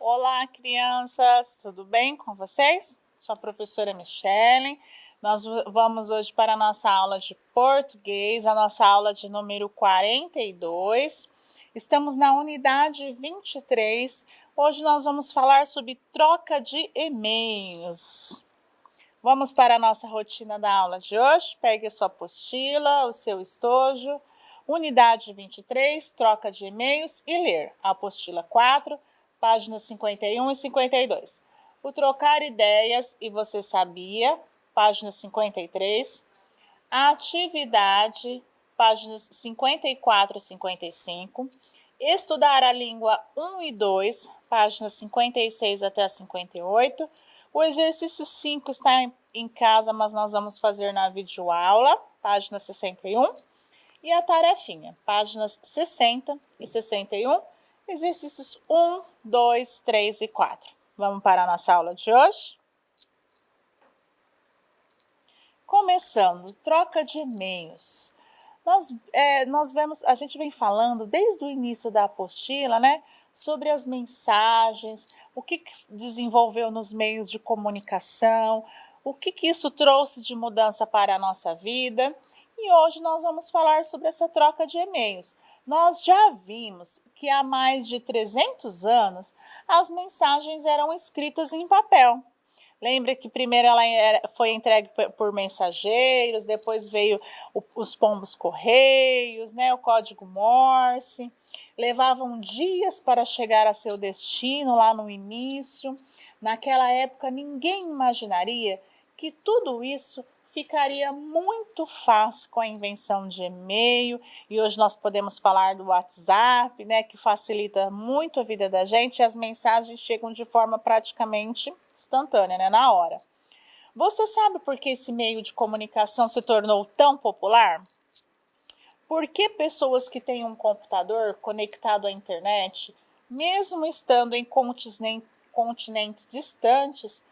Olá, crianças! Tudo bem com vocês? Sou a professora Michele. Nós vamos hoje para a nossa aula de português, a nossa aula de número 42. Estamos na unidade 23. Hoje nós vamos falar sobre troca de e-mails. Vamos para a nossa rotina da aula de hoje. Pegue a sua apostila, o seu estojo. Unidade 23, troca de e-mails e ler. A apostila 4, páginas 51 e 52. O trocar ideias e você sabia, página 53. A atividade, páginas 54 e 55. Estudar a língua 1 e 2, páginas 56 até 58. O exercício 5 está em casa, mas nós vamos fazer na videoaula, página 61. E a tarefinha, páginas 60 e 61, exercícios 1, 2, 3 e 4. Vamos para a nossa aula de hoje? Começando, troca de e-mails. A gente vem falando desde o início da apostila, né, sobre as mensagens, o que desenvolveu nos meios de comunicação, o que isso trouxe de mudança para a nossa vida. E hoje nós vamos falar sobre essa troca de e-mails. Nós já vimos que há mais de 300 anos as mensagens eram escritas em papel. Lembra que primeiro ela foi entregue por mensageiros, depois veio os pombos correios, né, o código Morse. Levavam dias para chegar a seu destino lá no início. Naquela época ninguém imaginaria que tudo isso ficaria muito fácil com a invenção de e-mail, e hoje nós podemos falar do WhatsApp, né, que facilita muito a vida da gente, e as mensagens chegam de forma praticamente instantânea, né, na hora. Você sabe por que esse meio de comunicação se tornou tão popular? Por que pessoas que têm um computador conectado à internet, mesmo estando em continentes distantes,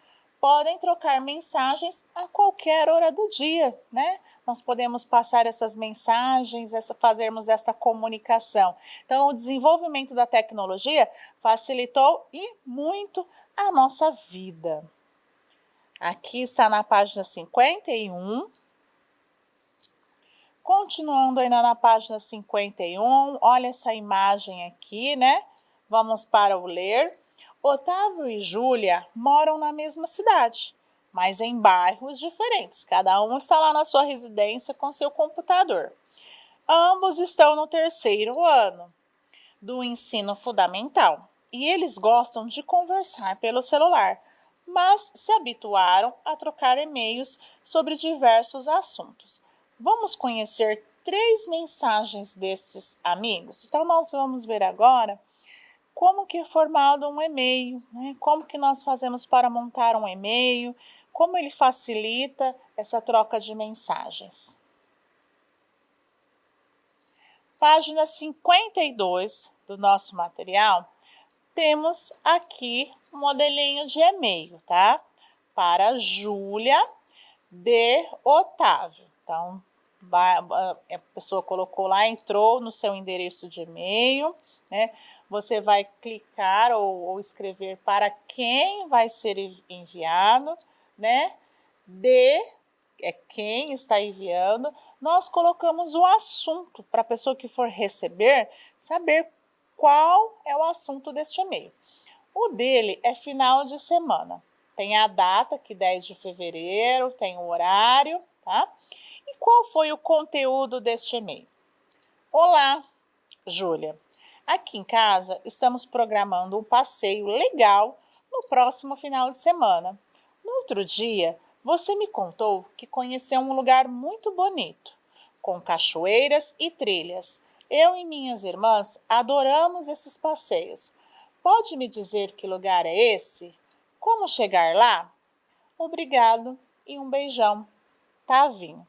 podem trocar mensagens a qualquer hora do dia, né? Nós podemos passar essas mensagens, fazermos essa comunicação. Então, o desenvolvimento da tecnologia facilitou e muito a nossa vida. Aqui está na página 51. Continuando ainda na página 51, olha essa imagem aqui, né? Vamos para o ler. Otávio e Júlia moram na mesma cidade, mas em bairros diferentes. Cada um está lá na sua residência com seu computador. Ambos estão no 3º ano do ensino fundamental e eles gostam de conversar pelo celular, mas se habituaram a trocar e-mails sobre diversos assuntos. Vamos conhecer 3 mensagens desses amigos? Então, nós vamos ver agora como que é formado um e-mail, né? Como que nós fazemos para montar um e-mail, como ele facilita essa troca de mensagens. Página 52 do nosso material, temos aqui um modelinho de e-mail, tá? Para Júlia de Otávio. Então, a pessoa colocou lá, entrou no seu endereço de e-mail, né? Você vai clicar ou escrever para quem vai ser enviado, né? É quem está enviando. Nós colocamos o assunto para a pessoa que for receber saber qual é o assunto deste e-mail. O dele é final de semana. Tem a data, que 10 de fevereiro, tem o horário, tá? E qual foi o conteúdo deste e-mail? Olá, Júlia. Aqui em casa estamos programando um passeio legal no próximo final de semana. No outro dia, você me contou que conheceu um lugar muito bonito, com cachoeiras e trilhas. Eu e minhas irmãs adoramos esses passeios. Pode me dizer que lugar é esse? Como chegar lá? Obrigado e um beijão. Tavinho.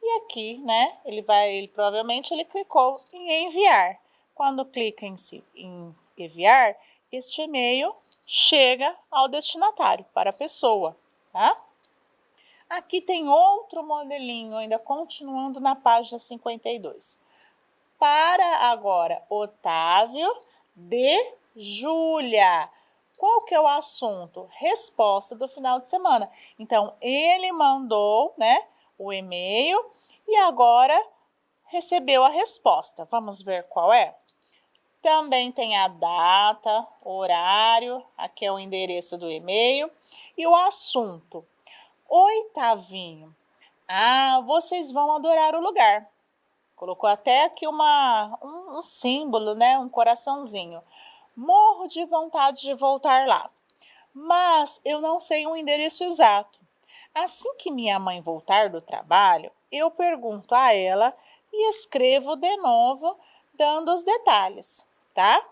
E aqui, né, ele provavelmente clicou em enviar. Quando clica em enviar, este e-mail chega ao destinatário, para a pessoa, tá? Aqui tem outro modelinho, ainda continuando na página 52. Para agora, Otávio de Júlia. Qual que é o assunto? Resposta do final de semana. Então, ele mandou, né, o e-mail e agora recebeu a resposta. Vamos ver qual é? Também tem a data, horário, aqui é o endereço do e-mail e o assunto. Oi, Tavinho. Ah, vocês vão adorar o lugar. Colocou até aqui um símbolo, né? Um coraçãozinho. Morro de vontade de voltar lá, mas eu não sei o endereço exato. Assim que minha mãe voltar do trabalho, eu pergunto a ela e escrevo de novo, dando os detalhes, tá?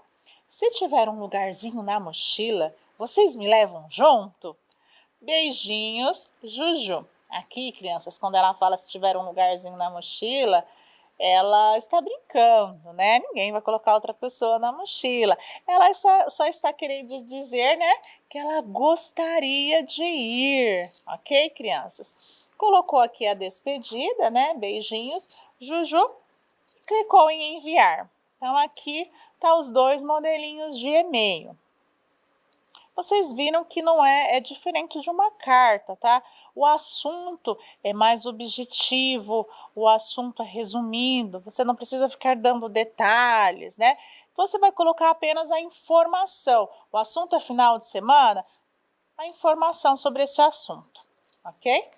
Se tiver um lugarzinho na mochila, vocês me levam junto? Beijinhos, Juju. Aqui, crianças, quando ela fala se tiver um lugarzinho na mochila, ela está brincando, né? Ninguém vai colocar outra pessoa na mochila. Ela só está querendo dizer, né, que ela gostaria de ir, ok, crianças? Colocou aqui a despedida, né? Beijinhos, Juju, clicou em enviar. Então, aqui tá os dois modelinhos de e-mail. Vocês viram que não é diferente de uma carta, tá? O assunto é mais objetivo, o assunto é resumindo, você não precisa ficar dando detalhes, né? Você vai colocar apenas a informação. O assunto é final de semana, a informação sobre esse assunto, ok?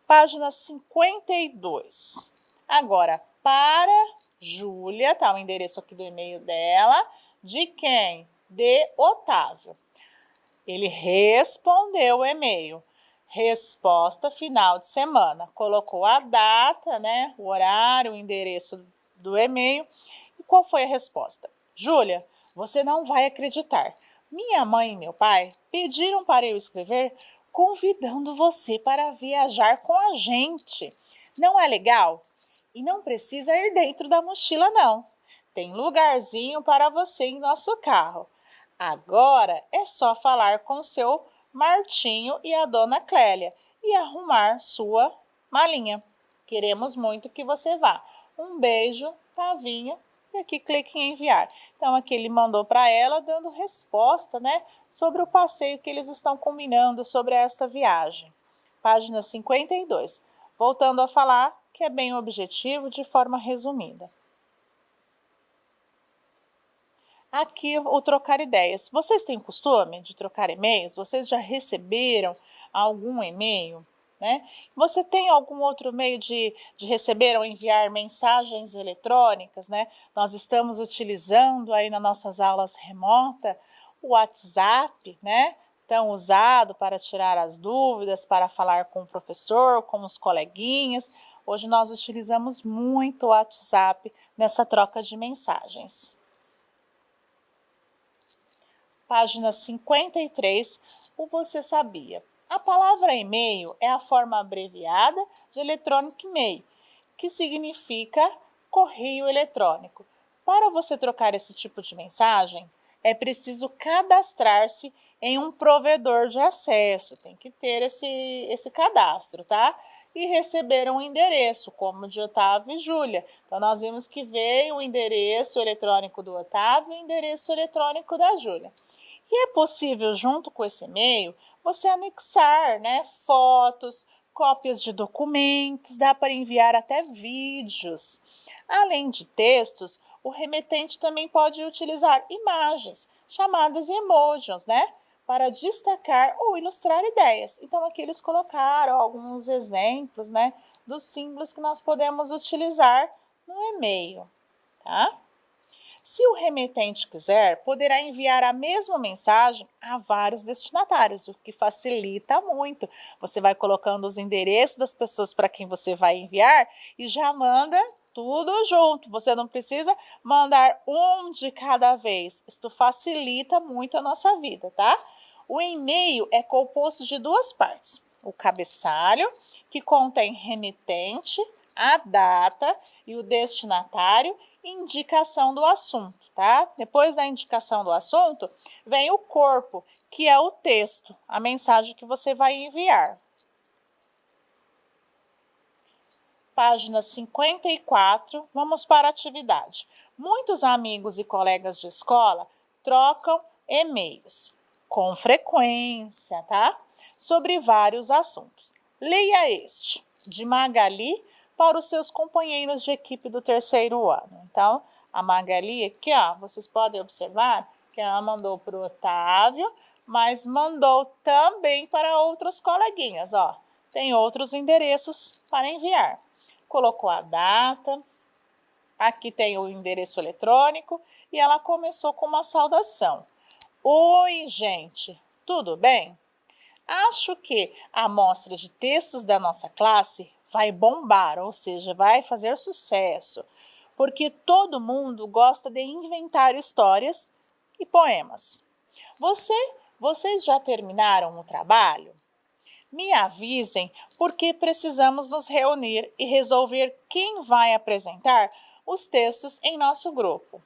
Página 52. Agora, para Júlia, tá o endereço aqui do e-mail dela. De quem? De Otávio. Ele respondeu o e-mail. Resposta final de semana. Colocou a data, né? O horário, o endereço do e-mail. E qual foi a resposta? Júlia, você não vai acreditar. Minha mãe e meu pai pediram para eu escrever convidando você para viajar com a gente. Não é legal? E não precisa ir dentro da mochila, não. Tem lugarzinho para você em nosso carro. Agora é só falar com seu Martinho e a dona Clélia e arrumar sua malinha. Queremos muito que você vá. Um beijo, Tavinha. E aqui clique em enviar. Então aqui ele mandou para ela dando resposta, né, sobre o passeio que eles estão combinando sobre esta viagem. Página 52. Voltando a falar que é bem objetivo de forma resumida. Aqui o trocar ideias. Vocês têm costume de trocar e-mails? Vocês já receberam algum e-mail? Né? Você tem algum outro meio de receber ou enviar mensagens eletrônicas? Né? Nós estamos utilizando aí nas nossas aulas remotas o WhatsApp, né? Tão usado para tirar as dúvidas, para falar com o professor, com os coleguinhas. Hoje nós utilizamos muito o WhatsApp nessa troca de mensagens. Página 53, o Você Sabia? A palavra e-mail é a forma abreviada de eletrônico e-mail, que significa correio eletrônico. Para você trocar esse tipo de mensagem, é preciso cadastrar-se em um provedor de acesso. Tem que ter esse cadastro, tá? E receber um endereço, como o de Otávio e Júlia. Então, nós vimos que veio o endereço eletrônico do Otávio e o endereço eletrônico da Júlia. E é possível, junto com esse e-mail, você anexar, né, fotos, cópias de documentos, dá para enviar até vídeos. Além de textos, o remetente também pode utilizar imagens, chamadas emojis, né, para destacar ou ilustrar ideias. Então, aqui eles colocaram alguns exemplos, né, dos símbolos que nós podemos utilizar no e-mail, tá? Se o remetente quiser, poderá enviar a mesma mensagem a vários destinatários, o que facilita muito. Você vai colocando os endereços das pessoas para quem você vai enviar e já manda tudo junto. Você não precisa mandar um de cada vez. Isso facilita muito a nossa vida, tá? O e-mail é composto de duas partes. O cabeçalho, que contém remetente, a data e o destinatário, indicação do assunto, tá? Depois da indicação do assunto, vem o corpo, que é o texto, a mensagem que você vai enviar. Página 54, vamos para a atividade. Muitos amigos e colegas de escola trocam e-mails com frequência, tá? Sobre vários assuntos. Leia este, de Magali, para os seus companheiros de equipe do terceiro ano. Então, a Magali aqui, ó, vocês podem observar que ela mandou para o Otávio, mas mandou também para outros coleguinhas, ó. Tem outros endereços para enviar. Colocou a data, aqui tem o endereço eletrônico e ela começou com uma saudação. Oi, gente, tudo bem? Acho que a amostra de textos da nossa classe vai bombar, ou seja, vai fazer sucesso, porque todo mundo gosta de inventar histórias e poemas. Vocês já terminaram o trabalho? Me avisem, porque precisamos nos reunir e resolver quem vai apresentar os textos em nosso grupo.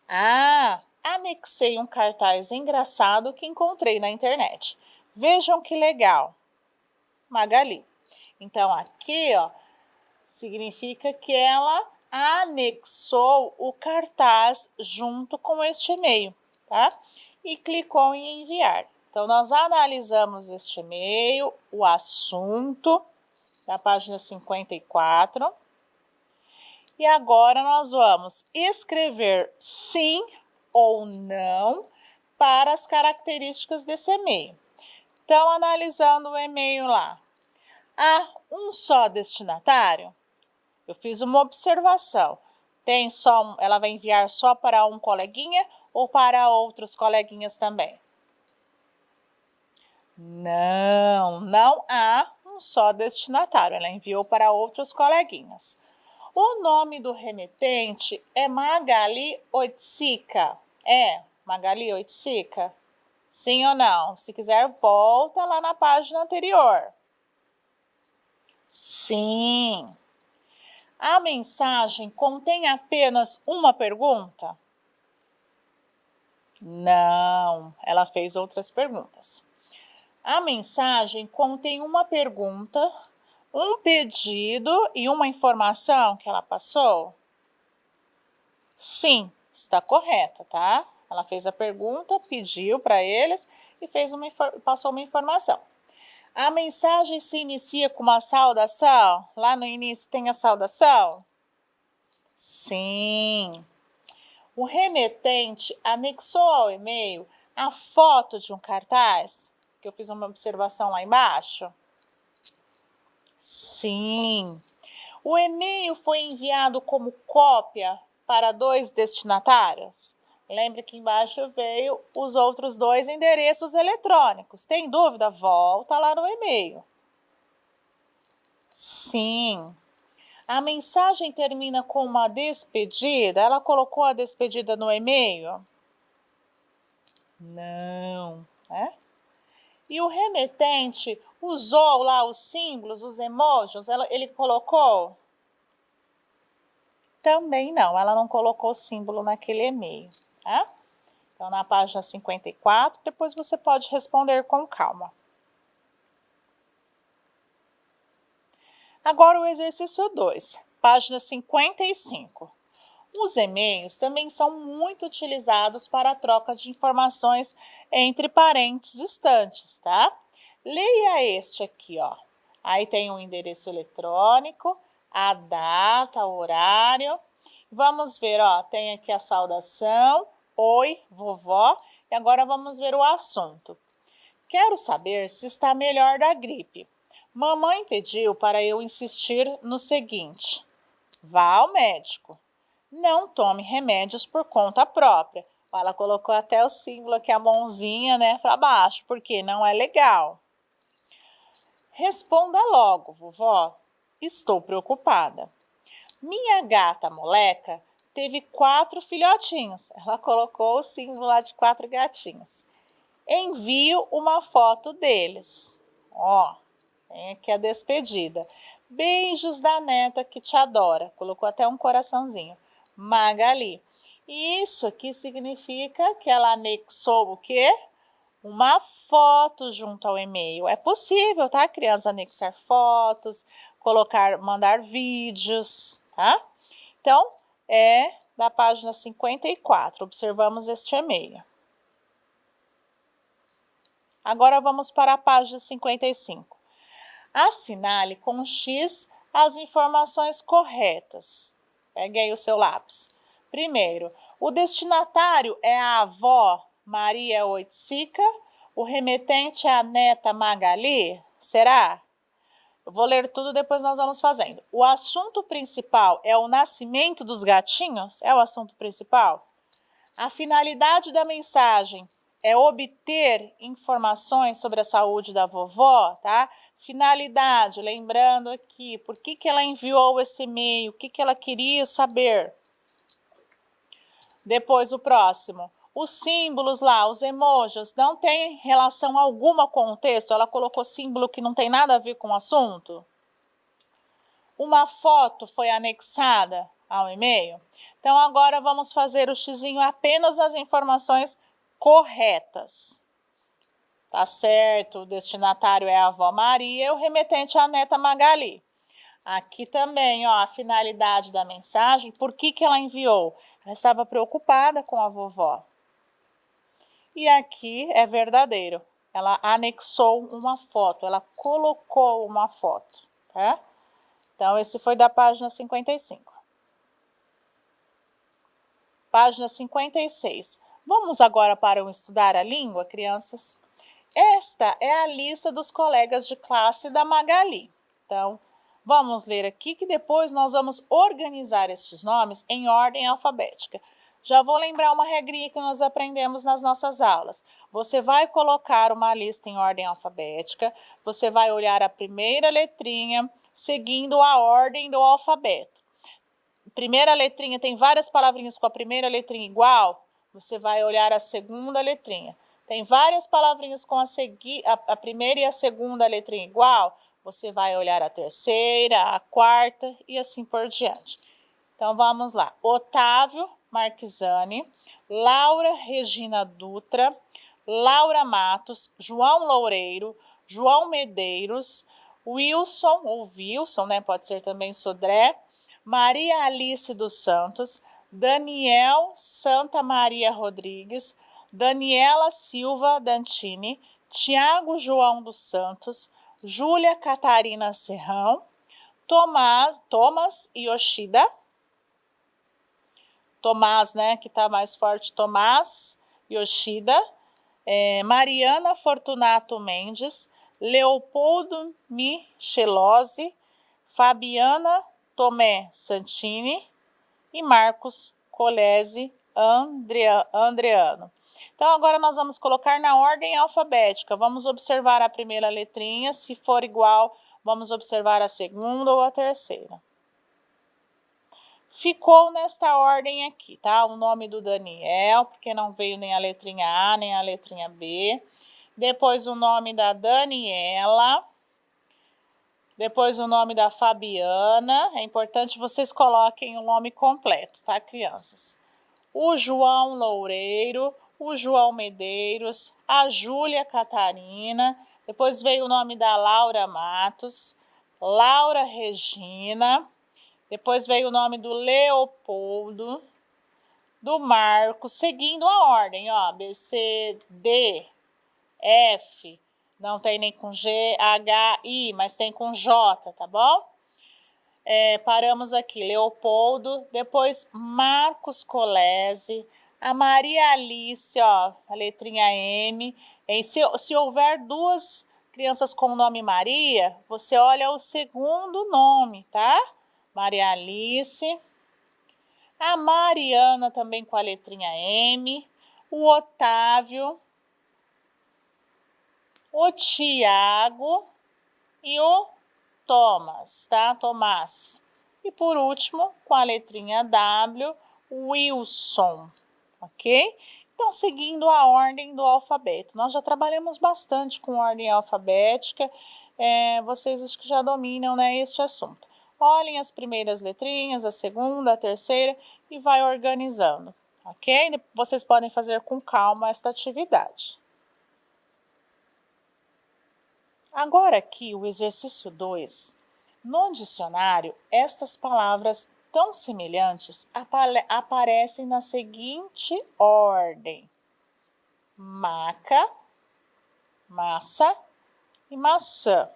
Ah, anexei um cartaz engraçado que encontrei na internet. Vejam que legal. Magali. Então, aqui, ó, significa que ela anexou o cartaz junto com este e-mail, tá? E clicou em enviar. Então, nós analisamos este e-mail, o assunto, da página 54. E agora nós vamos escrever sim ou não para as características desse e-mail. Então, analisando o e-mail lá. Há um só destinatário? Eu fiz uma observação. Ela vai enviar só para um coleguinha ou para outros coleguinhas também? Não há um só destinatário. Ela enviou para outros coleguinhas. O nome do remetente é Magali Oiticica. É Magali Oiticica? Sim ou não? Se quiser, volta lá na página anterior. Sim. A mensagem contém apenas uma pergunta? Não, ela fez outras perguntas. A mensagem contém uma pergunta, um pedido e uma informação que ela passou? Sim, está correta, tá? Ela fez a pergunta, pediu para eles e passou uma informação. A mensagem se inicia com uma saudação? Lá no início tem a saudação? Sim. O remetente anexou ao e-mail a foto de um cartaz? Que eu fiz uma observação lá embaixo? Sim. O e-mail foi enviado como cópia para 2 destinatários? Lembre que embaixo veio os outros 2 endereços eletrônicos. Tem dúvida? Volta lá no e-mail. Sim. A mensagem termina com uma despedida? Ela colocou a despedida no e-mail? Não, né? E o remetente usou lá os símbolos, os emojis, ele colocou? Também não, ela não colocou símbolo naquele e-mail, tá? Então, na página 54, depois você pode responder com calma. Agora o exercício 2, página 55. Os e-mails também são muito utilizados para a troca de informações entre parentes distantes, tá? Leia este aqui, ó. Aí tem um endereço eletrônico, a data, o horário. Vamos ver, ó, tem aqui a saudação. Oi, vovó. E agora vamos ver o assunto. Quero saber se está melhor da gripe. Mamãe pediu para eu insistir no seguinte: vá ao médico. Não tome remédios por conta própria. Ela colocou até o símbolo aqui, a mãozinha, né, para baixo, porque não é legal. Responda logo, vovó. Estou preocupada. Minha gata moleca teve 4 filhotinhos. Ela colocou o símbolo lá de 4 gatinhos. Envio uma foto deles. Ó, tem aqui a despedida. Beijos da neta que te adora. Colocou até um coraçãozinho. Magali. E isso aqui significa que ela anexou o quê? Uma foto junto ao e-mail. É possível, tá, criança, anexar fotos, mandar vídeos, tá? Então, é da página 54. Observamos este e-mail. Agora vamos para a página 55. Assinale com X as informações corretas. Pegue aí o seu lápis. Primeiro, o destinatário é a avó Maria Oiticica, o remetente é a neta Magali? Será? Eu vou ler tudo, depois nós vamos fazendo. O assunto principal é o nascimento dos gatinhos? É o assunto principal? A finalidade da mensagem é obter informações sobre a saúde da vovó, tá? Finalidade, lembrando aqui, por que ela enviou esse e-mail, o que ela queria saber. Depois o próximo. Os símbolos lá, os emojis, não tem relação alguma com o texto? Ela colocou símbolo que não tem nada a ver com o assunto? Uma foto foi anexada ao e-mail? Então, agora vamos fazer o xizinho apenas nas informações corretas. Tá certo, o destinatário é a avó Maria e o remetente é a neta Magali. Aqui também, ó, a finalidade da mensagem, por que ela enviou? Ela estava preocupada com a vovó. E aqui é verdadeiro. Ela anexou uma foto, ela colocou uma foto, tá? Então, esse foi da página 55. Página 56. Vamos agora para o Estudar a Língua, crianças? Esta é a lista dos colegas de classe da Magali. Então, vamos ler aqui que depois nós vamos organizar estes nomes em ordem alfabética. Já vou lembrar uma regrinha que nós aprendemos nas nossas aulas. Você vai colocar uma lista em ordem alfabética, você vai olhar a primeira letrinha, seguindo a ordem do alfabeto. Primeira letrinha tem várias palavrinhas com a primeira letrinha igual, você vai olhar a segunda letrinha. Tem várias palavrinhas com a primeira e a segunda letrinha igual, você vai olhar a terceira, a quarta e assim por diante. Então, vamos lá. Otávio Marquesani, Laura Regina Dutra, Laura Matos, João Loureiro, João Medeiros, Wilson, ou Wilson, né? Pode ser também Sodré, Maria Alice dos Santos, Daniel Santa Maria Rodrigues, Daniela Silva Dantini, Tiago João dos Santos, Júlia Catarina Serrão, Thomas Yoshida, Tomás, né, que tá mais forte, Tomás Yoshida, Mariana Fortunato Mendes, Leopoldo Michelozzi, Fabiana Tomé Santini e Marcos Colese Andreano. Então, agora nós vamos colocar na ordem alfabética. Vamos observar a primeira letrinha. Se for igual, vamos observar a segunda ou a terceira. Ficou nesta ordem aqui, tá? O nome do Daniel, porque não veio nem a letrinha A, nem a letrinha B. Depois o nome da Daniela. Depois o nome da Fabiana. É importante vocês coloquem o nome completo, tá, crianças? O João Loureiro, o João Medeiros, a Júlia Catarina. Depois veio o nome da Laura Matos, Laura Regina. Depois veio o nome do Leopoldo, do Marco, seguindo a ordem, ó, B, C, D, F, não tem nem com G, H, I, mas tem com J, tá bom? Paramos aqui, Leopoldo, depois Marcos Colese, a Maria Alice, ó, a letrinha M. Se houver duas crianças com o nome Maria, você olha o segundo nome, tá? Maria Alice, a Mariana também com a letrinha M, o Otávio, o Tiago e o Thomas, tá? Tomás. E por último, com a letrinha W, Wilson, ok? Então, seguindo a ordem do alfabeto. Nós já trabalhamos bastante com ordem alfabética, vocês acho que já dominam, né, este assunto. Olhem as primeiras letrinhas, a segunda, a terceira e vai organizando, ok? Vocês podem fazer com calma esta atividade. Agora aqui o exercício 2. No dicionário, estas palavras tão semelhantes aparecem na seguinte ordem: maca, massa e maçã.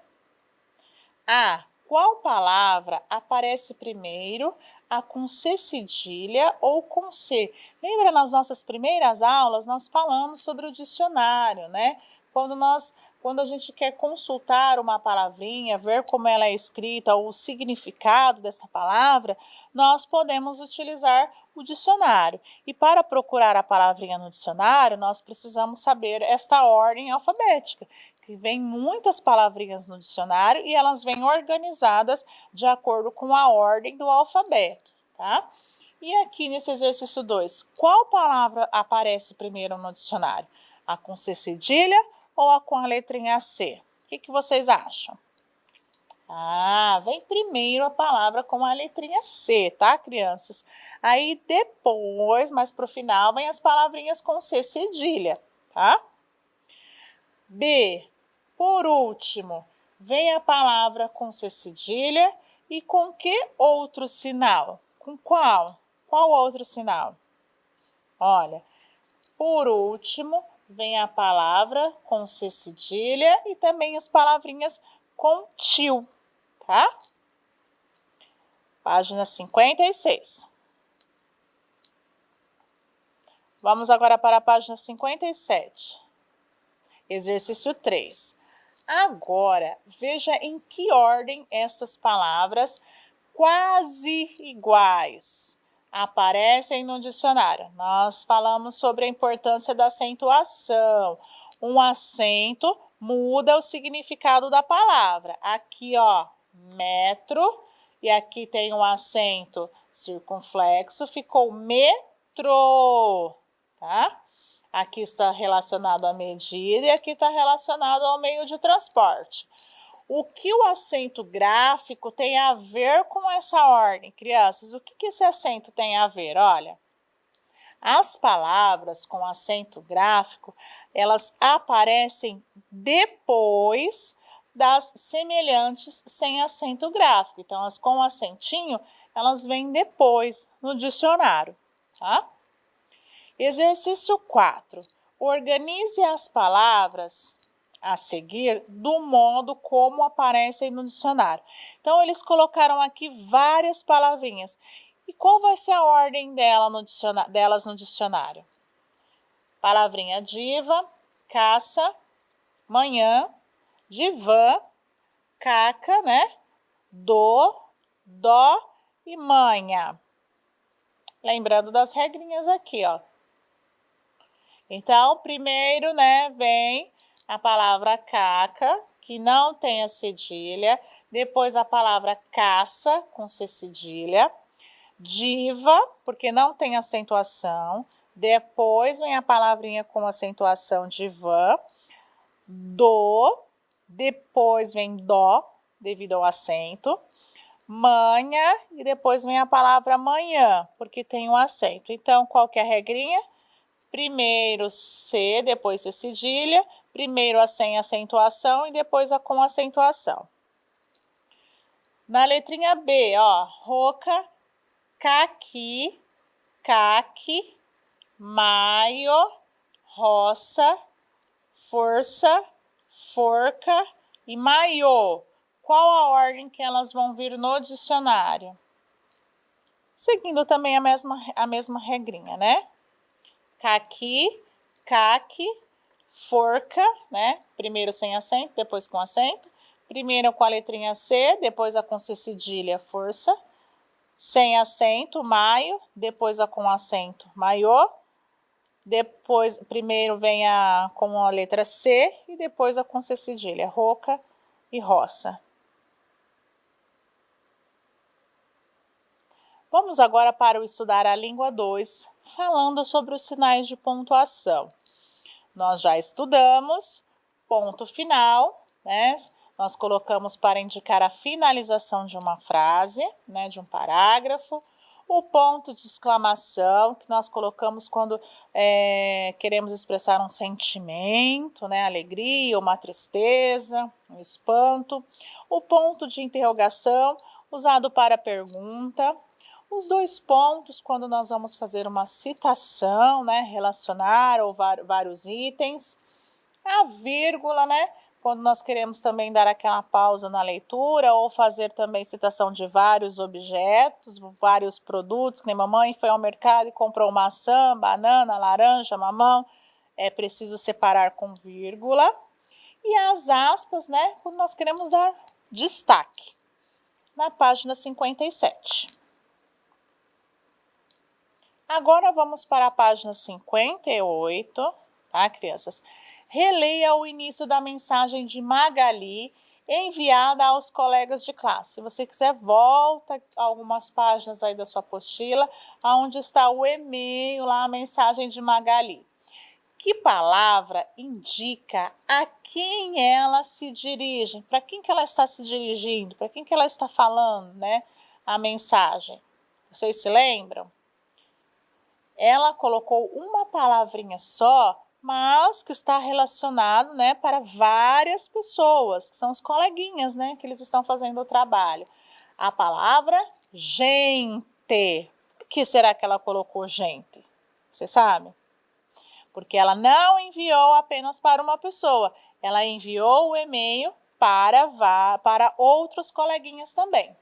A. Qual palavra aparece primeiro, a com C cedilha ou com C? Lembra nas nossas primeiras aulas, nós falamos sobre o dicionário, né? Quando a gente quer consultar uma palavrinha, ver como ela é escrita ou o significado dessa palavra, nós podemos utilizar o dicionário. E para procurar a palavrinha no dicionário, nós precisamos saber esta ordem alfabética, que vem muitas palavrinhas no dicionário e elas vêm organizadas de acordo com a ordem do alfabeto, tá? E aqui nesse exercício 2, qual palavra aparece primeiro no dicionário? A com C cedilha ou a com a letrinha C? O que vocês acham? Ah, vem primeiro a palavra com a letrinha C, tá, crianças? Aí depois, mais pro final, vem as palavrinhas com C cedilha, tá? B, por último, vem a palavra com C cedilha e com que outro sinal? Com qual? Qual outro sinal? Olha, por último, vem a palavra com C cedilha e também as palavrinhas com tio, tá? Página 56. Vamos agora para a página 57. Exercício 3. Agora, veja em que ordem estas palavras quase iguais aparecem no dicionário. Nós falamos sobre a importância da acentuação. Um acento muda o significado da palavra. Aqui, ó, metro, e aqui tem um acento circunflexo, ficou metro, tá? Aqui está relacionado à medida e aqui está relacionado ao meio de transporte. O que o acento gráfico tem a ver com essa ordem, crianças? O que esse acento tem a ver? Olha, as palavras com acento gráfico, elas aparecem depois das semelhantes sem acento gráfico. Então, as com acentinho, elas vêm depois no dicionário, tá? Exercício 4. Organize as palavras a seguir do modo como aparecem no dicionário. Então, eles colocaram aqui várias palavrinhas. E qual vai ser a ordem delas no dicionário? Palavrinha diva, caça, manhã, divã, caca, né? Dó e manha. Lembrando das regrinhas aqui, ó. Então, primeiro, né, vem a palavra caca, que não tem a cedilha. Depois a palavra caça, com C cedilha. Diva, porque não tem acentuação. Depois vem a palavrinha com acentuação divã. Depois vem dó, devido ao acento. Manha, e depois vem a palavra manhã, porque tem um acento. Então, qual que é a regrinha? Primeiro C, depois C cedilha, primeiro a sem acentuação e depois a com acentuação. Na letrinha B, ó, roca, caqui, caque, maio, roça, força, forca e maiô. Qual a ordem que elas vão vir no dicionário? Seguindo também a mesma regrinha, né? Caqui, caque, forca, né? Primeiro sem acento, depois com acento. Primeiro com a letrinha C, depois a com C cedilha, força. Sem acento, maio, depois a com acento, maiô. Depois, primeiro vem a com a letra C e depois a com C cedilha, roca e roça. Vamos agora para o Estudar a Língua 2, falando sobre os sinais de pontuação. Nós já estudamos ponto final, né? Nós colocamos para indicar a finalização de uma frase, né, de um parágrafo. O ponto de exclamação, que nós colocamos quando queremos expressar um sentimento, né, alegria, uma tristeza, um espanto. O ponto de interrogação, usado para pergunta. Os dois pontos, quando nós vamos fazer uma citação, né, relacionar ou vários itens. A vírgula, né? Quando nós queremos também dar aquela pausa na leitura ou fazer também citação de vários objetos, vários produtos, que nem mamãe foi ao mercado e comprou maçã, banana, laranja, mamão, é preciso separar com vírgula. E as aspas, né, quando nós queremos dar destaque, na página 57. Agora vamos para a página 58, tá, crianças? Releia o início da mensagem de Magali enviada aos colegas de classe. Se você quiser, volta algumas páginas aí da sua apostila, onde está o e-mail, lá a mensagem de Magali. Que palavra indica a quem ela se dirige? Para quem que ela está se dirigindo? Para quem que ela está falando, né? A mensagem. Vocês se lembram? Ela colocou uma palavrinha só, mas que está relacionado, né, para várias pessoas, que são os coleguinhas, né, que eles estão fazendo o trabalho. A palavra gente. Por que será que ela colocou gente? Você sabe? Porque ela não enviou apenas para uma pessoa, ela enviou o e-mail para outros coleguinhas também.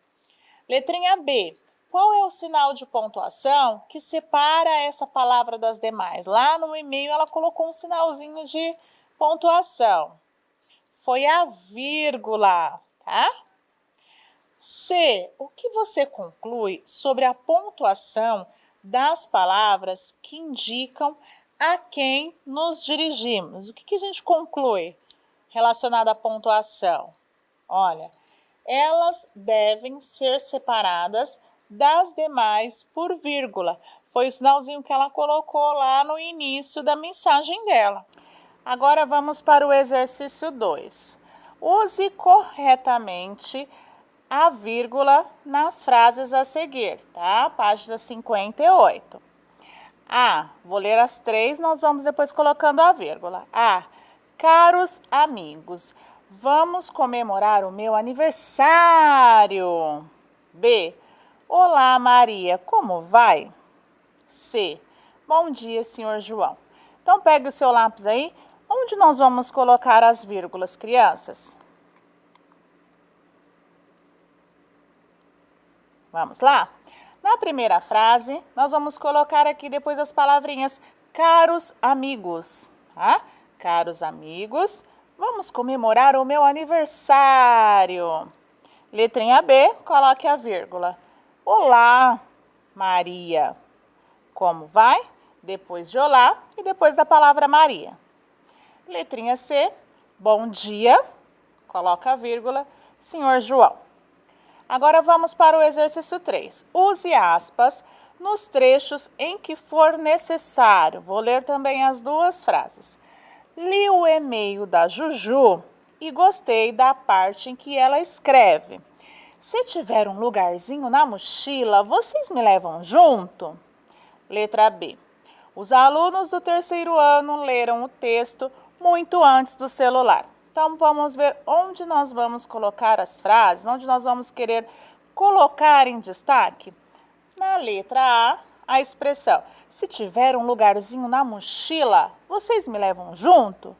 Letrinha B. Qual é o sinal de pontuação que separa essa palavra das demais? Lá no e-mail ela colocou um sinalzinho de pontuação. Foi a vírgula, tá? C. O que você conclui sobre a pontuação das palavras que indicam a quem nos dirigimos? O que a gente conclui relacionado à pontuação? Olha, elas devem ser separadas das demais por vírgula. Foi o sinalzinho que ela colocou lá no início da mensagem dela. Agora vamos para o exercício 2. Use corretamente a vírgula nas frases a seguir, tá? Página 58. A, vou ler as três, nós vamos depois colocando a vírgula. A, caros amigos, vamos comemorar o meu aniversário. B, olá Maria, como vai? C, bom dia, senhor João. Então, pegue o seu lápis aí. Onde nós vamos colocar as vírgulas, crianças? Vamos lá? Na primeira frase, nós vamos colocar aqui depois as palavrinhas caros amigos, tá? Caros amigos, vamos comemorar o meu aniversário. Letrinha B, coloque a vírgula. Olá, Maria. Como vai? Depois de olá e depois da palavra Maria. Letrinha C, bom dia. Coloca a vírgula, senhor João. Agora vamos para o exercício 3. Use aspas nos trechos em que for necessário. Vou ler também as duas frases. Li o e-mail da Juju e gostei da parte em que ela escreve. Se tiver um lugarzinho na mochila, vocês me levam junto? Letra B. Os alunos do terceiro ano leram o texto muito antes do celular. Então, vamos ver onde nós vamos colocar as frases, onde nós vamos querer colocar em destaque. Na letra A expressão, se tiver um lugarzinho na mochila, vocês me levam junto?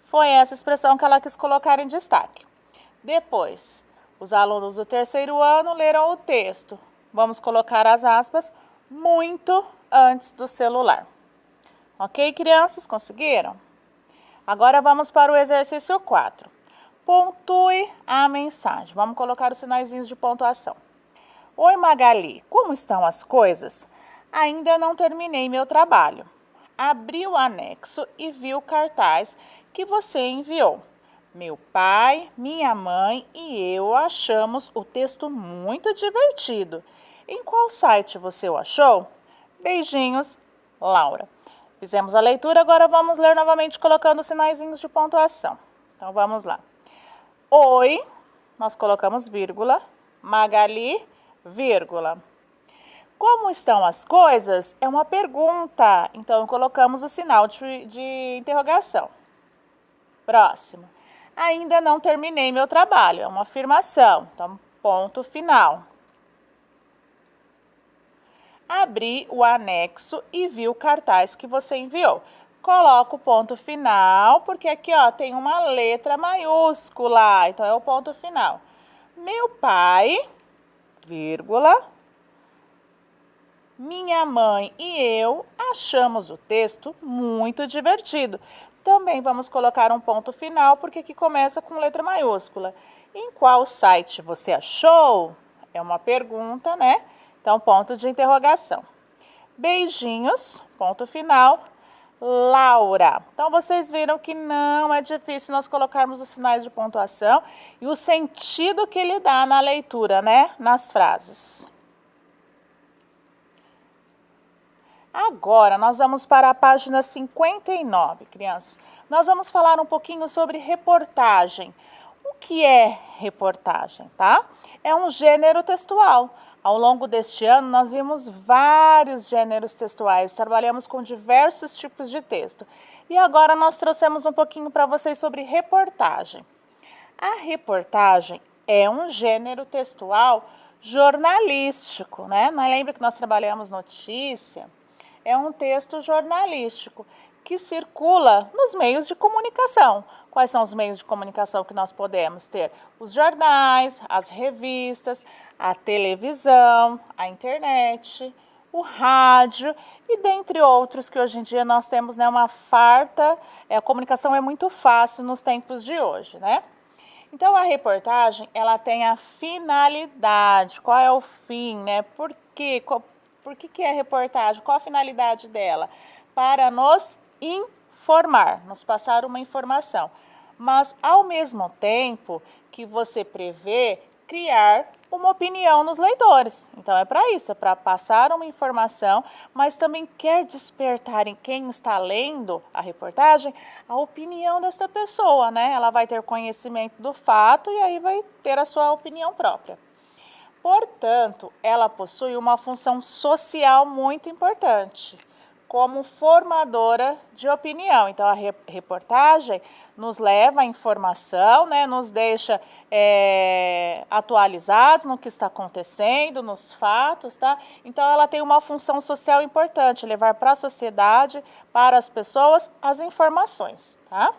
Foi essa expressão que ela quis colocar em destaque. Depois, os alunos do terceiro ano leram o texto. Vamos colocar as aspas muito antes do celular. Ok, crianças? Conseguiram? Agora vamos para o exercício 4. Pontue a mensagem. Vamos colocar os sinaizinhos de pontuação. Oi, Magali, como estão as coisas? Ainda não terminei meu trabalho. Abri o anexo e vi o cartaz que você enviou. Meu pai, minha mãe e eu achamos o texto muito divertido. Em qual site você o achou? Beijinhos, Laura. Fizemos a leitura, agora vamos ler novamente colocando os sinaizinhos de pontuação. Então, vamos lá. Oi, nós colocamos vírgula, Magali, vírgula. Como estão as coisas? É uma pergunta, então colocamos o sinal de interrogação. Próximo. Ainda não terminei meu trabalho, é uma afirmação, então ponto final. Abri o anexo e vi o cartaz que você enviou. coloco o ponto final, porque aqui, ó, tem uma letra maiúscula, então é o ponto final. Meu pai, vírgula, minha mãe e eu achamos o texto muito divertido. Também vamos colocar um ponto final, porque aqui começa com letra maiúscula. Em qual site você achou? É uma pergunta, né? Então, ponto de interrogação. Beijinhos, ponto final. Laura. Então, vocês viram que não é difícil nós colocarmos os sinais de pontuação e o sentido que ele dá na leitura, né? Nas frases. Agora, nós vamos para a página 59, crianças. Nós vamos falar um pouquinho sobre reportagem. O que é reportagem, tá? É um gênero textual. Ao longo deste ano, nós vimos vários gêneros textuais, trabalhamos com diversos tipos de texto. E agora nós trouxemos um pouquinho para vocês sobre reportagem. A reportagem é um gênero textual jornalístico, né? Lembra que nós trabalhamos notícia? É um texto jornalístico que circula nos meios de comunicação. Quais são os meios de comunicação que nós podemos ter? Os jornais, as revistas, a televisão, a internet, o rádio e dentre outros que hoje em dia nós temos, né, uma farta, a comunicação é muito fácil nos tempos de hoje, né? Então, a reportagem, ela tem a finalidade. Qual é o fim, né? Por que é reportagem? Qual a finalidade dela? Para nos informar, nos passar uma informação. Mas, ao mesmo tempo que você prevê criar uma opinião nos leitores. Então, é para isso, é para passar uma informação, mas também quer despertar em quem está lendo a reportagem a opinião desta pessoa, né? Ela vai ter conhecimento do fato e aí vai ter a sua opinião própria. Portanto, ela possui uma função social muito importante, como formadora de opinião. Então, a reportagem nos leva à informação, né? Nos deixa atualizados no que está acontecendo, nos fatos, tá? Então, ela tem uma função social importante, levar para a sociedade, para as pessoas, as informações, tá?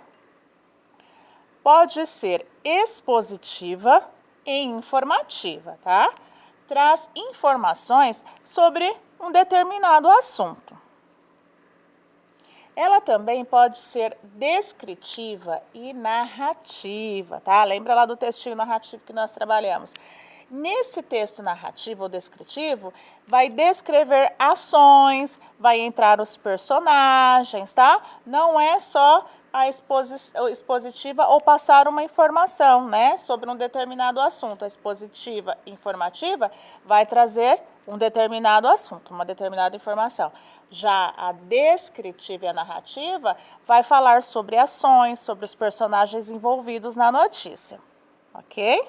Pode ser expositiva e informativa, tá? Traz informações sobre um determinado assunto. Ela também pode ser descritiva e narrativa, tá? Lembra lá do textinho narrativo que nós trabalhamos. Nesse texto narrativo ou descritivo, vai descrever ações, vai entrar os personagens, tá? Não é só a expositiva ou passar uma informação, né, sobre um determinado assunto. A expositiva e informativa vai trazer um determinado assunto, uma determinada informação. Já a descritiva e a narrativa vai falar sobre ações, sobre os personagens envolvidos na notícia, ok?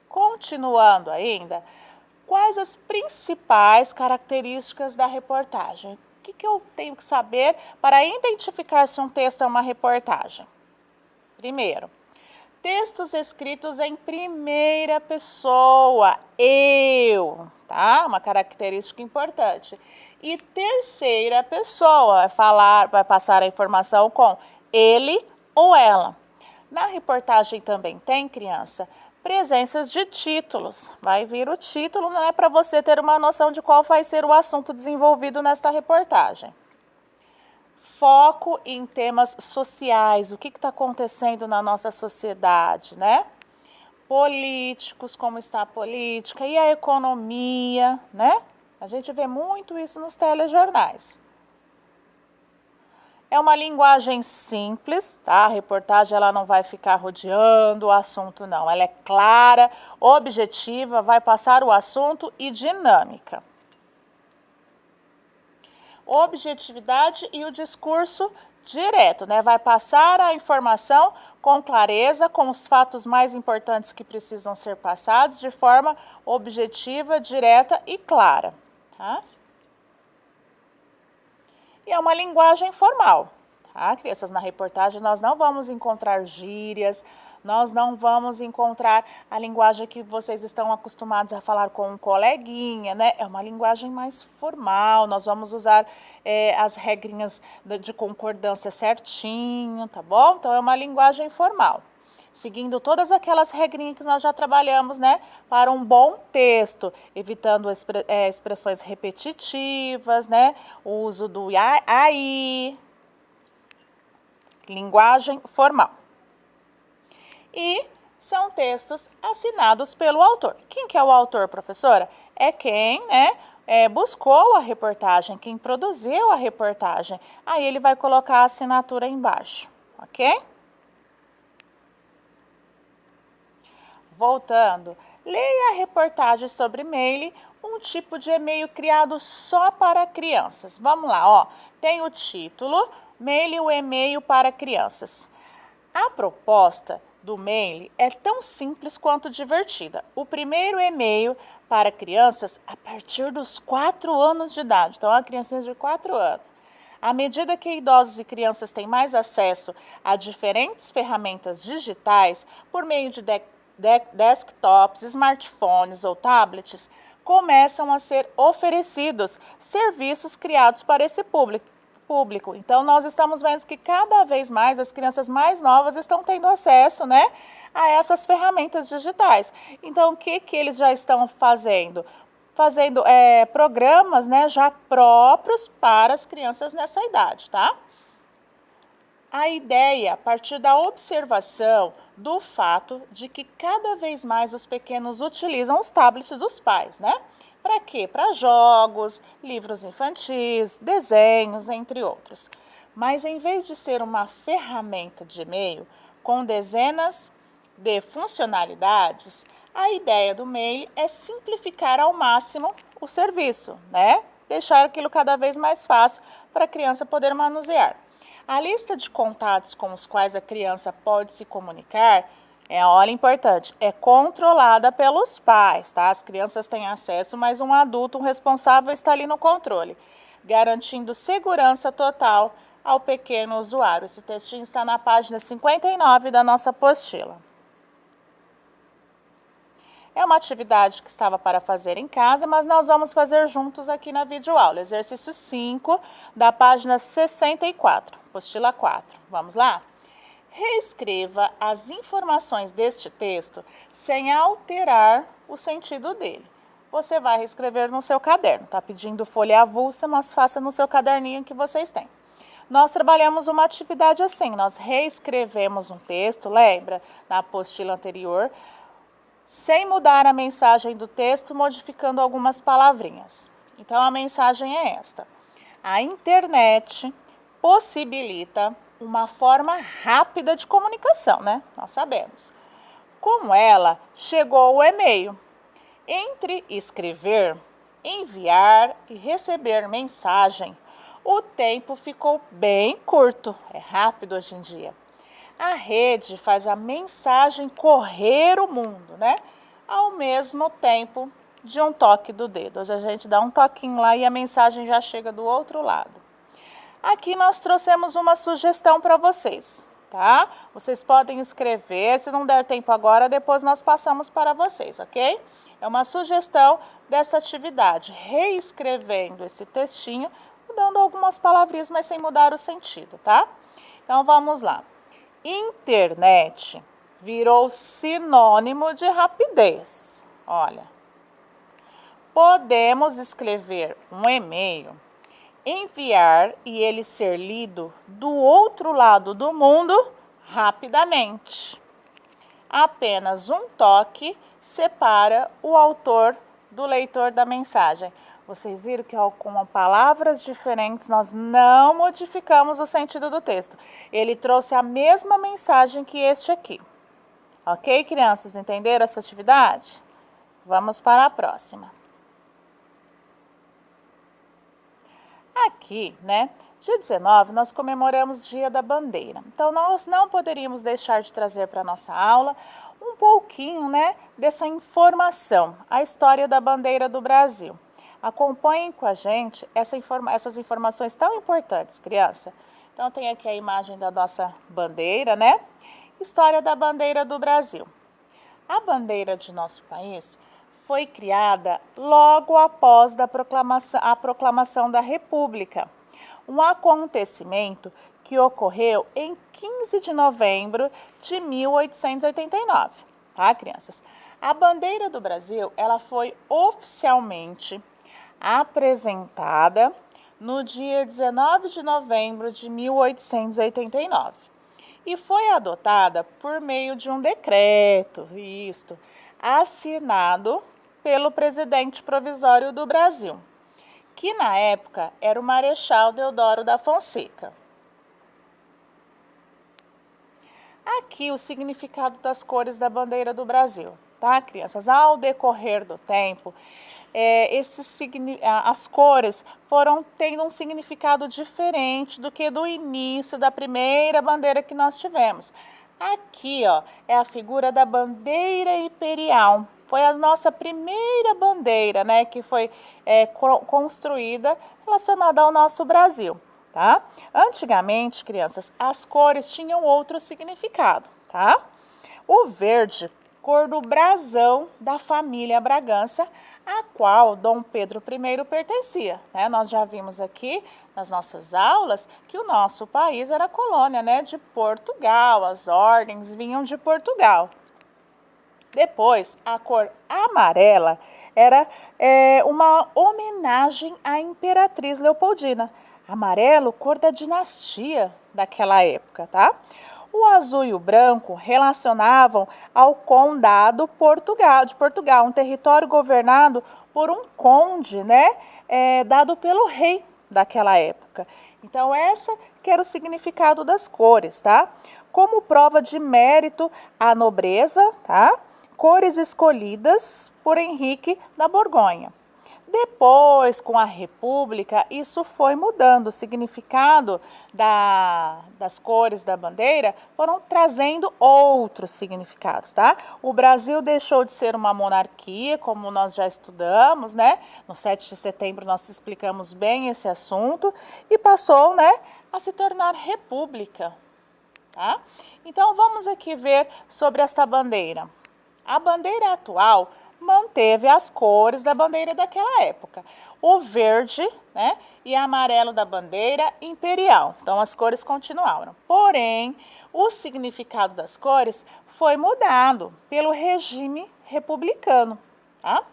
Continuando ainda, quais as principais características da reportagem? O que eu tenho que saber para identificar se um texto é uma reportagem? Primeiro, textos escritos em primeira pessoa, eu, tá? Uma característica importante. E terceira pessoa, vai passar a informação com ele ou ela. Na reportagem também tem, criança, presenças de títulos. Vai vir o título, não é para você ter uma noção de qual vai ser o assunto desenvolvido nesta reportagem. Foco em temas sociais, o que está acontecendo na nossa sociedade, né? Políticos, como está a política e a economia, né? A gente vê muito isso nos telejornais. É uma linguagem simples, tá? A reportagem ela não vai ficar rodeando o assunto, não. Ela é clara, objetiva, vai passar o assunto e dinâmica. Objetividade e o discurso direto, né? Vai passar a informação com clareza, com os fatos mais importantes que precisam ser passados de forma objetiva, direta e clara, tá? E é uma linguagem formal, tá, crianças? Na reportagem nós não vamos encontrar gírias, Nós não vamos encontrar a linguagem que vocês estão acostumados a falar com um coleguinha, né? É uma linguagem mais formal, nós vamos usar as regrinhas de concordância certinho, tá bom? Então, é uma linguagem formal, seguindo todas aquelas regrinhas que nós já trabalhamos, né, para um bom texto, evitando expressões repetitivas, né, o uso do aí, linguagem formal. E são textos assinados pelo autor. Quem que é o autor, professora? É quem, né, buscou a reportagem, quem produziu a reportagem. Aí ele vai colocar a assinatura embaixo, ok? Voltando, leia a reportagem sobre e-mail, um tipo de e-mail criado só para crianças. Vamos lá, ó. Tem o título, mail, o e-mail para crianças. A proposta do mail é tão simples quanto divertida. O primeiro e-mail para crianças a partir dos 4 anos de idade. Então, a criança de 4 anos. À medida que idosos e crianças têm mais acesso a diferentes ferramentas digitais por meio de desktops, smartphones ou tablets, começam a ser oferecidos serviços criados para esse público. Então, nós estamos vendo que cada vez mais as crianças mais novas estão tendo acesso, né, a essas ferramentas digitais. Então, o que eles já estão fazendo? Fazendo programas, né, já próprios para as crianças nessa idade, tá? A ideia, a partir da observação do fato de que cada vez mais os pequenos utilizam os tablets dos pais, né? Para quê? Para jogos, livros infantis, desenhos, entre outros. Mas em vez de ser uma ferramenta de e-mail com dezenas de funcionalidades, a ideia do mail é simplificar ao máximo o serviço, né? Deixar aquilo cada vez mais fácil para a criança poder manusear. A lista de contatos com os quais a criança pode se comunicar olha, importante, é controlada pelos pais, tá? As crianças têm acesso, mas um adulto, um responsável, está ali no controle, garantindo segurança total ao pequeno usuário. Esse textinho está na página 59 da nossa apostila. É uma atividade que estava para fazer em casa, mas nós vamos fazer juntos aqui na videoaula. Exercício 5, da página 64, apostila 4. Vamos lá? Reescreva as informações deste texto sem alterar o sentido dele. Você vai reescrever no seu caderno. Está pedindo folha avulsa, mas faça no seu caderninho que vocês têm. Nós trabalhamos uma atividade assim, nós reescrevemos um texto, lembra? Na apostila anterior, sem mudar a mensagem do texto, modificando algumas palavrinhas. Então, a mensagem é esta. A internet possibilita uma forma rápida de comunicação, né? Nós sabemos. Com ela, chegou o e-mail. Entre escrever, enviar e receber mensagem, o tempo ficou bem curto. É rápido hoje em dia. A rede faz a mensagem correr o mundo, né? Ao mesmo tempo de um toque do dedo. Hoje a gente dá um toquinho lá e a mensagem já chega do outro lado. Aqui nós trouxemos uma sugestão para vocês, tá? Vocês podem escrever, se não der tempo agora, depois nós passamos para vocês, ok? É uma sugestão desta atividade, reescrevendo esse textinho, mudando algumas palavrinhas, mas sem mudar o sentido, tá? Então vamos lá. Internet virou sinônimo de rapidez. Olha, podemos escrever um e-mail, enviar e ele ser lido do outro lado do mundo rapidamente. Apenas um toque separa o autor do leitor da mensagem. Vocês viram que com palavras diferentes nós não modificamos o sentido do texto. Ele trouxe a mesma mensagem que este aqui. Ok, crianças? Entenderam essa atividade? Vamos para a próxima. Aqui, né, dia 19, nós comemoramos o Dia da Bandeira. Então, nós não poderíamos deixar de trazer para a nossa aula um pouquinho, né, dessa informação, a história da bandeira do Brasil. Acompanhem com a gente essas informações tão importantes, criança. Então, tem aqui a imagem da nossa bandeira, né? História da bandeira do Brasil. A bandeira de nosso país foi criada logo após a proclamação da República, um acontecimento que ocorreu em 15 de novembro de 1889, tá, crianças? A bandeira do Brasil, ela foi oficialmente apresentada no dia 19 de novembro de 1889 e foi adotada por meio de um decreto, assinado pelo presidente provisório do Brasil, que na época era o Marechal Deodoro da Fonseca. Aqui o significado das cores da bandeira do Brasil, tá, crianças? Ao decorrer do tempo, as cores foram tendo um significado diferente do que do início da primeira bandeira que nós tivemos. Aqui, ó, é a figura da bandeira imperial. Foi a nossa primeira bandeira, né, que foi construída relacionada ao nosso Brasil. Tá? Antigamente, crianças, as cores tinham outro significado, tá? O verde, cor do brasão da família Bragança, a qual Dom Pedro I pertencia, né? Nós já vimos aqui nas nossas aulas que o nosso país era colônia, né, de Portugal, as ordens vinham de Portugal. Depois, a cor amarela era uma homenagem à Imperatriz Leopoldina. Amarelo, cor da dinastia daquela época, tá? O azul e o branco relacionavam ao Condado de Portugal, um território governado por um conde, né? Dado pelo rei daquela época. Então, essa que era o significado das cores, tá? Como prova de mérito à nobreza, tá? Cores escolhidas por Henrique da Borgonha. Depois, com a República, isso foi mudando. O significado das cores da bandeira foram trazendo outros significados, tá? O Brasil deixou de ser uma monarquia, como nós já estudamos, né? No 7 de setembro nós explicamos bem esse assunto e passou, né, a se tornar república, tá? Então, vamos aqui ver sobre essa bandeira. A bandeira atual manteve as cores da bandeira daquela época. O verde, né, e amarelo da bandeira imperial. Então, as cores continuaram. Porém, o significado das cores foi mudado pelo regime republicano. Tá?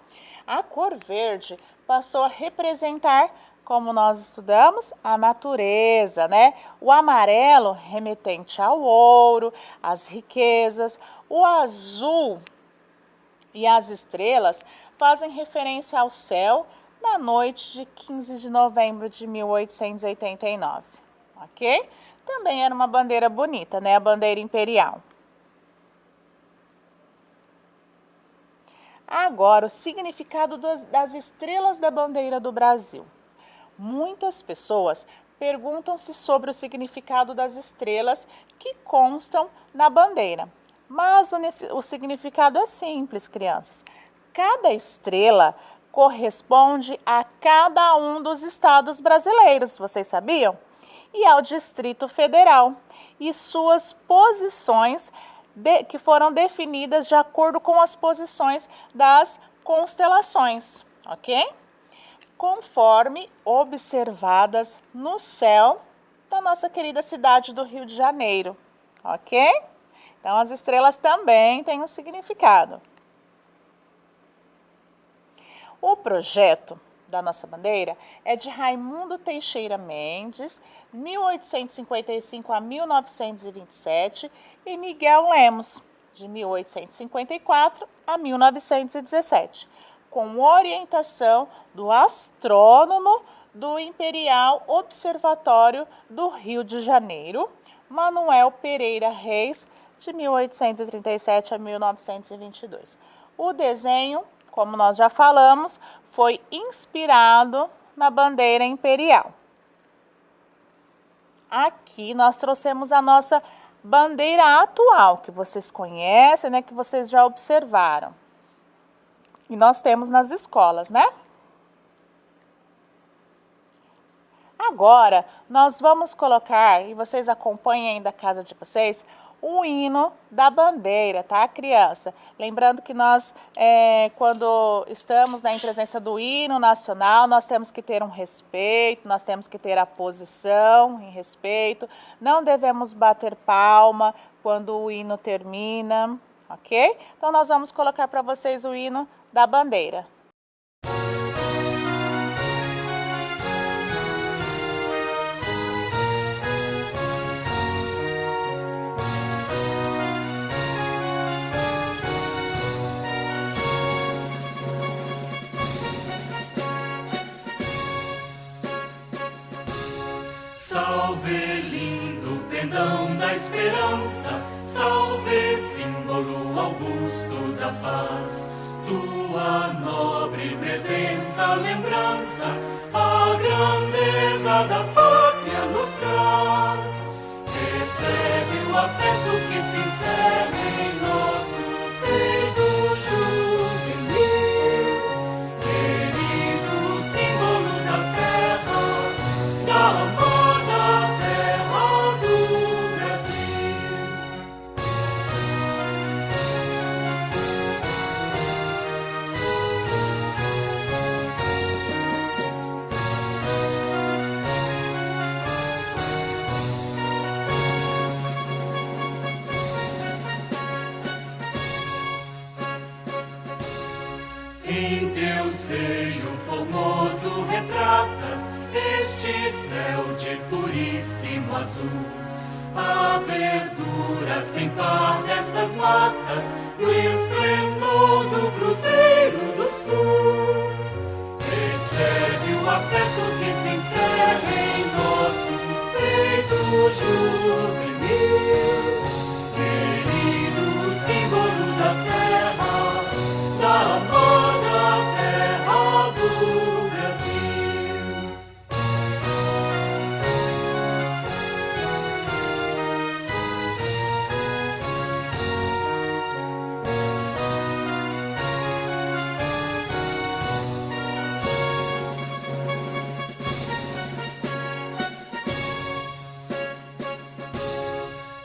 A cor verde passou a representar, como nós estudamos, a natureza, né? O amarelo remetente ao ouro, às riquezas. O azul e as estrelas fazem referência ao céu na noite de 15 de novembro de 1889, ok? Também era uma bandeira bonita, né? A bandeira imperial. Agora, o significado das estrelas da bandeira do Brasil. Muitas pessoas perguntam-se sobre o significado das estrelas que constam na bandeira. Mas o significado é simples, crianças. Cada estrela corresponde a cada um dos estados brasileiros, vocês sabiam? E ao Distrito Federal. E suas posições que foram definidas de acordo com as posições das constelações, ok? Conforme observadas no céu da nossa querida cidade do Rio de Janeiro, ok? Então, as estrelas também têm um significado. O projeto da nossa bandeira é de Raimundo Teixeira Mendes, 1855 a 1927, e Miguel Lemos, de 1854 a 1917, com orientação do astrônomo do Imperial Observatório do Rio de Janeiro, Manuel Pereira Reis, de 1837 a 1922. O desenho, como nós já falamos, foi inspirado na bandeira imperial. Aqui nós trouxemos a nossa bandeira atual, que vocês conhecem, né, que vocês já observaram. E nós temos nas escolas, né? Agora, nós vamos colocar, e vocês acompanhem aí da casa de vocês, o hino da bandeira, tá, criança? Lembrando que nós, quando estamos, né, em presença do hino nacional, nós temos que ter um respeito, nós temos que ter a posição em respeito, não devemos bater palma quando o hino termina, ok? Então, nós vamos colocar para vocês o hino da bandeira. Salve, lindo pendão da esperança, salve, símbolo augusto da paz. Tua nobre presença, lembrança, a grandeza da pátria nos traz. Recebe o afeto que se encerra em nosso peito juvenil, querido símbolo da terra, da amada terra do Brasil. Em teu seio formoso retratas este céu de puríssimo azul, a verdura sem par destas matas, no esplendor do cruzeiro do sul. Recebe o afeto que se encerra em nosso peito juvenil, querido símbolo da terra, da amada terra do Brasil.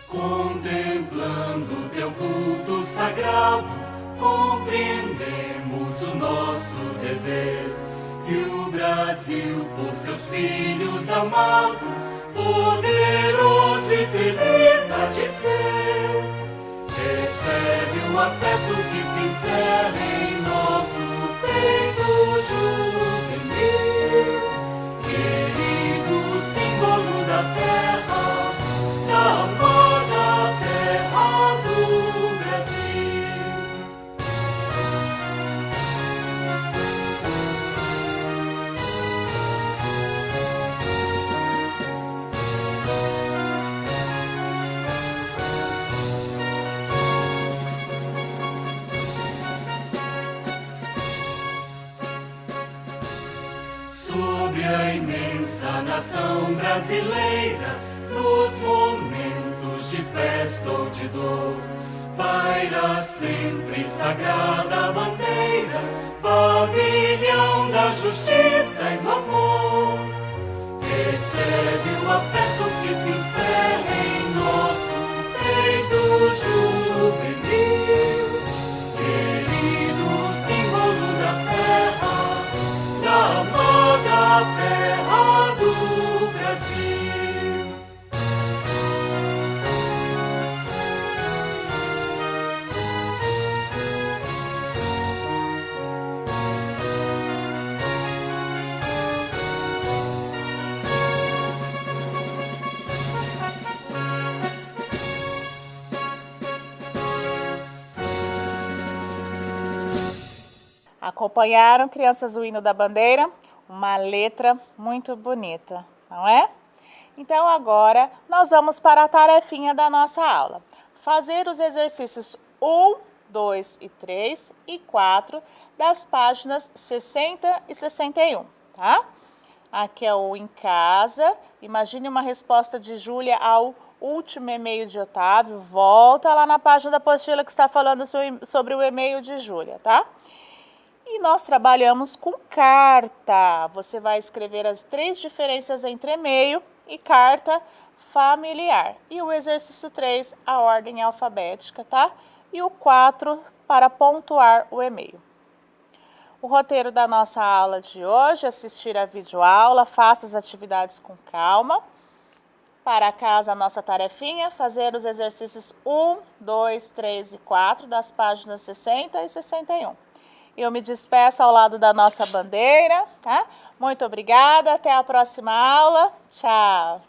Contemplando teu culto sagrado, compreendemos o nosso dever, que o Brasil, por seus filhos amado, poderoso e feliz há de ser. Recebe o afeto que se encerra em nosso peito juvenil, querido símbolo da terra, da amada terra do Brasil. Sobre a imensa nação brasileira, nos momentos de festa ou de dor, paira sempre sagrada bandeira, pavilhão da justiça e do amor. Recebe o afeto que se encerra em nosso peito juvenil, querido símbolo da terra, da amada terra do Brasil. Acompanharam, crianças, o hino da bandeira? Uma letra muito bonita, não é? Então, agora, nós vamos para a tarefinha da nossa aula. Fazer os exercícios 1, 2 e 3 e 4 das páginas 60 e 61, tá? Aqui é o em casa. Imagine uma resposta de Júlia ao último e-mail de Otávio. Volta lá na página da apostila que está falando sobre o e-mail de Júlia, tá? E nós trabalhamos com carta. Você vai escrever as 3 diferenças entre e-mail e carta, familiar. E o exercício 3, a ordem alfabética, tá? E o 4, para pontuar o e-mail. O roteiro da nossa aula de hoje, assistir a videoaula, faça as atividades com calma. Para casa, a nossa tarefinha, fazer os exercícios 1, 2, 3 e 4 das páginas 60 e 61. Eu me despeço ao lado da nossa bandeira, tá? Muito obrigada, até a próxima aula. Tchau!